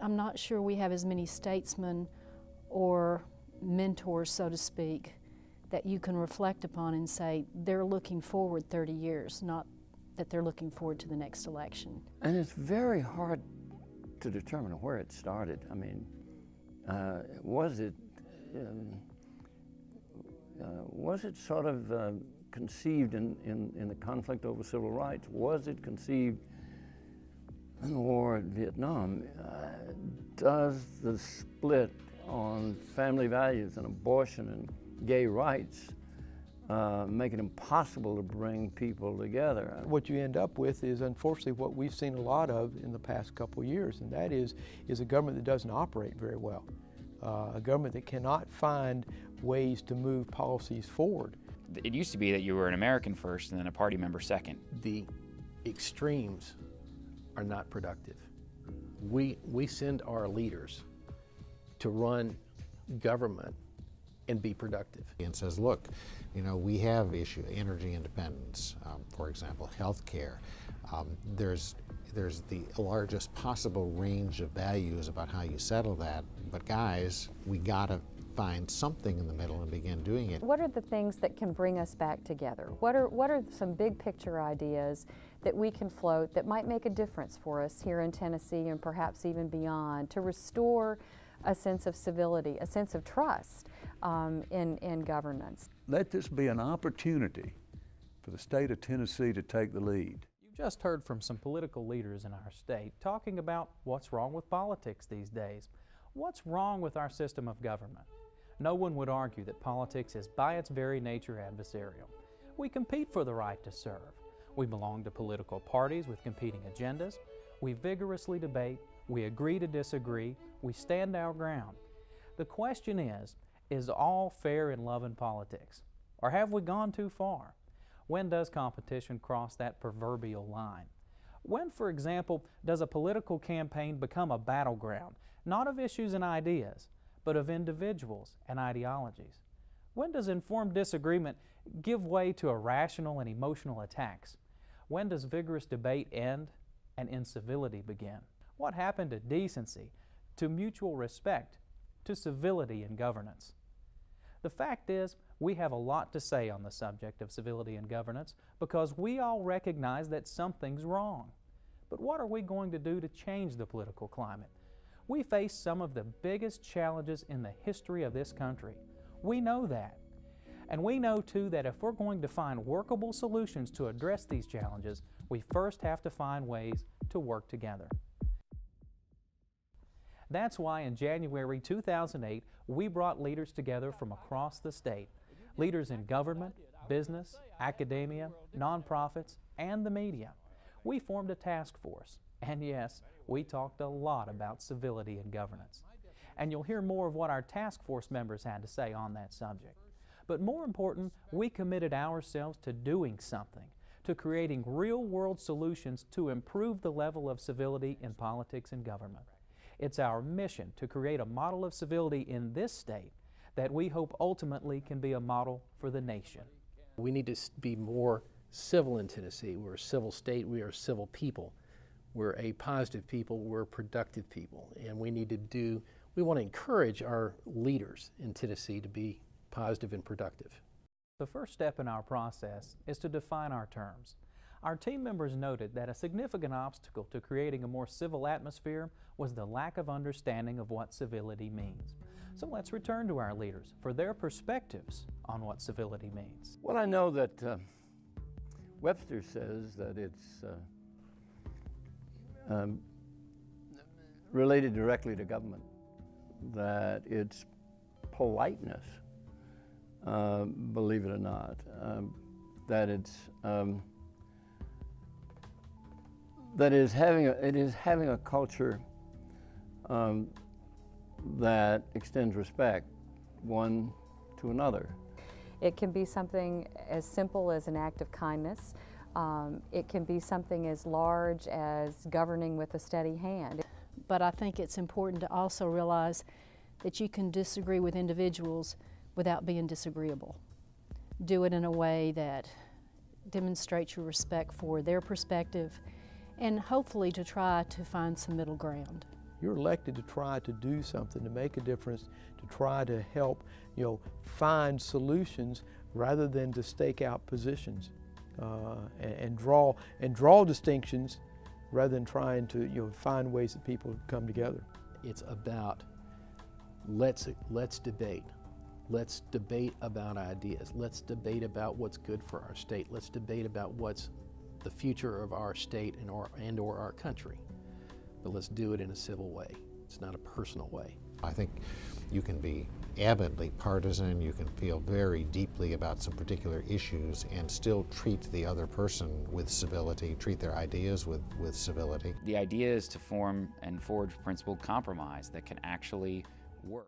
I'm not sure we have as many statesmen or mentors, so to speak, that you can reflect upon and say they're looking forward 30 years, not that they're looking forward to the next election. And it's very hard to determine where it started. I mean, was it sort of conceived in the conflict over civil rights? Was it conceived in the war in Vietnam? Does the split on family values and abortion and gay rights make it impossible to bring people together? What you end up with is unfortunately what we've seen a lot of in the past couple of years, and that is a government that doesn't operate very well. A government that cannot find ways to move policies forward. It used to be that you were an American first and then a party member second. The extremes are not productive. We send our leaders to run government and be productive. And says, look, you know, we have energy independence, for example, health care. There's the largest possible range of values about how you settle that, but guys, we gotta find something in the middle and begin doing it. What are the things that can bring us back together? What are some big picture ideas that we can float that might make a difference for us here in Tennessee and perhaps even beyond to restore a sense of civility, a sense of trust in governance? Let this be an opportunity for the state of Tennessee to take the lead. You've just heard from some political leaders in our state talking about what's wrong with politics these days. What's wrong with our system of government? No one would argue that politics is by its very nature adversarial. We compete for the right to serve. We belong to political parties with competing agendas. We vigorously debate. We agree to disagree. We stand our ground. The question is all fair in love and politics? Or have we gone too far? When does competition cross that proverbial line? When, for example, does a political campaign become a battleground, not of issues and ideas, but of individuals and ideologies? When does informed disagreement give way to irrational and emotional attacks? When does vigorous debate end and incivility begin? What happened to decency, to mutual respect, to civility in governance? The fact is, we have a lot to say on the subject of civility and governance because we all recognize that something's wrong. But what are we going to do to change the political climate? We face some of the biggest challenges in the history of this country. We know that. And we know, too, that if we're going to find workable solutions to address these challenges, we first have to find ways to work together. That's why in January 2008, we brought leaders together from across the state. Leaders in government, business, academia, nonprofits, and the media. We formed a task force. And yes, we talked a lot about civility and governance. And you'll hear more of what our task force members had to say on that subject. But more important, we committed ourselves to doing something, to creating real-world solutions to improve the level of civility in politics and government. It's our mission to create a model of civility in this state that we hope ultimately can be a model for the nation. We need to be more civil in Tennessee. We're a civil state, we are civil people. We're a positive people, we're productive people. And we want to encourage our leaders in Tennessee to be positive and productive. The first step in our process is to define our terms. Our team members noted that a significant obstacle to creating a more civil atmosphere was the lack of understanding of what civility means. So let's return to our leaders for their perspectives on what civility means. Well, I know that Webster says that it's related directly to government, that it's politeness, believe it or not, that it is having a culture that extends respect one to another. It can be something as simple as an act of kindness. It can be something as large as governing with a steady hand. But I think it's important to also realize that you can disagree with individuals without being disagreeable. Do it in a way that demonstrates your respect for their perspective and hopefully to try to find some middle ground. You're elected to try to do something, to make a difference, to try to help, find solutions rather than to stake out positions and draw distinctions rather than trying to find ways that people come together. It's about let's debate. Let's debate about ideas. Let's debate about what's good for our state. Let's debate about what's the future of our state and or our country. But let's do it in a civil way. It's not a personal way. I think you can be avidly partisan, you can feel very deeply about some particular issues and still treat the other person with civility, treat their ideas with civility. The idea is to form and forge principled compromise that can actually work.